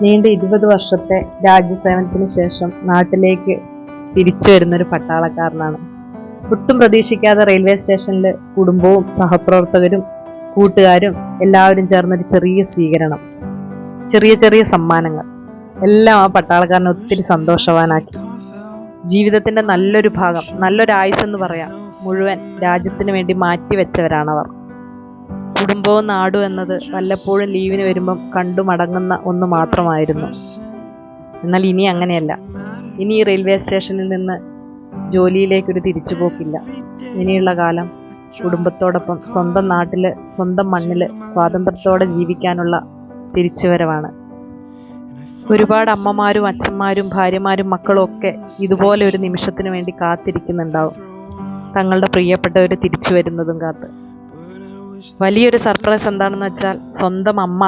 നീണ്ട 20 വർഷത്തെ രാജ്യസേവനത്തിന് ശേഷം നാട്ടിലേക്ക് തിരിച്ചു വരുന്നൊരു പട്ടാളക്കാരനാണ്. ഒട്ടും പ്രതീക്ഷിക്കാതെ റെയിൽവേ സ്റ്റേഷനിൽ കുടുംബവും സഹപ്രവർത്തകരും കൂട്ടുകാരും എല്ലാവരും ചേർന്നൊരു ചെറിയ സ്വീകരണം, ചെറിയ ചെറിയ സമ്മാനങ്ങൾ എല്ലാം ആ പട്ടാളക്കാരനെ ഒത്തിരി സന്തോഷവാനാക്കി. ജീവിതത്തിന്റെ നല്ലൊരു ഭാഗം, നല്ലൊരു ആയുസ്സെന്ന് പറയാം, മുഴുവൻ രാജ്യത്തിന് വേണ്ടി മാറ്റിവെച്ചവരാണവർ. കുടുംബവും നാടും എന്നത് വല്ലപ്പോഴും ലീവിന് വരുമ്പം കണ്ടു മടങ്ങുന്ന ഒന്ന് മാത്രമായിരുന്നു. എന്നാൽ ഇനി അങ്ങനെയല്ല. ഇനി ഈ റെയിൽവേ സ്റ്റേഷനിൽ നിന്ന് ജോലിയിലേക്കൊരു തിരിച്ചുപോക്കില്ല. ഇനിയുള്ള കാലം കുടുംബത്തോടൊപ്പം സ്വന്തം നാട്ടില്, സ്വന്തം മണ്ണില് സ്വാതന്ത്ര്യത്തോടെ ജീവിക്കാനുള്ള തിരിച്ചുവരവാണ്. ഒരുപാട് അമ്മമാരും അച്ഛന്മാരും ഭാര്യമാരും മക്കളും ഒക്കെ ഇതുപോലെ ഒരു നിമിഷത്തിന് വേണ്ടി കാത്തിരിക്കുന്നുണ്ടാവും, തങ്ങളുടെ പ്രിയപ്പെട്ടവർ തിരിച്ചു വരുന്നതും കാത്ത്. വലിയൊരു സർപ്രൈസ് എന്താണെന്ന് വെച്ചാൽ, സ്വന്തം അമ്മ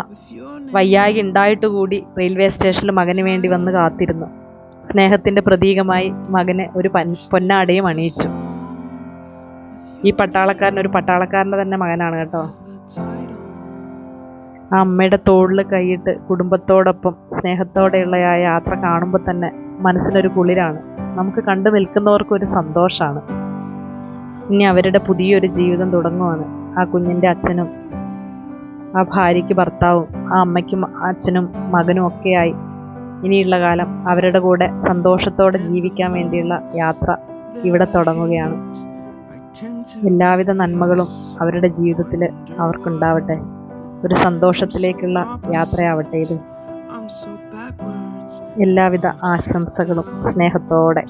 വയ്യായി ഉണ്ടായിട്ട് കൂടി റെയിൽവേ സ്റ്റേഷനിൽ മകന് വേണ്ടി വന്ന് കാത്തിരുന്നു. സ്നേഹത്തിന്റെ പ്രതീകമായി മകന് ഒരു പൊന്നാടയും അണിയിച്ചു. ഈ പട്ടാളക്കാരൻ ഒരു പട്ടാളക്കാരൻ്റെ തന്നെ മകനാണ് കേട്ടോ. ആ അമ്മയുടെ തോളിൽ കൈയിട്ട് കുടുംബത്തോടൊപ്പം സ്നേഹത്തോടെയുള്ള ആ യാത്ര കാണുമ്പോൾ തന്നെ മനസ്സിനൊരു കുളിരാണ്. നമുക്ക് കണ്ടു നിൽക്കുന്നവർക്കൊരു സന്തോഷമാണ്. ഇനി അവരുടെ പുതിയൊരു ജീവിതം തുടങ്ങുവാണ്. ആ കുഞ്ഞിൻ്റെ അച്ഛനും ആ ഭാര്യയ്ക്ക് ഭർത്താവും ആ അമ്മയ്ക്കും അച്ഛനും മകനും ഒക്കെയായി ഇനിയുള്ള കാലം അവരുടെ കൂടെ സന്തോഷത്തോടെ ജീവിക്കാൻ വേണ്ടിയുള്ള യാത്ര ഇവിടെ തുടങ്ങുകയാണ്. എല്ലാവിധ നന്മകളും അവരുടെ ജീവിതത്തിൽ അവർക്കുണ്ടാവട്ടെ. ഒരു സന്തോഷത്തിലേക്കുള്ള യാത്രയാവട്ടെ ഇത്. എല്ലാവിധ ആശംസകളും സ്നേഹത്തോടെ.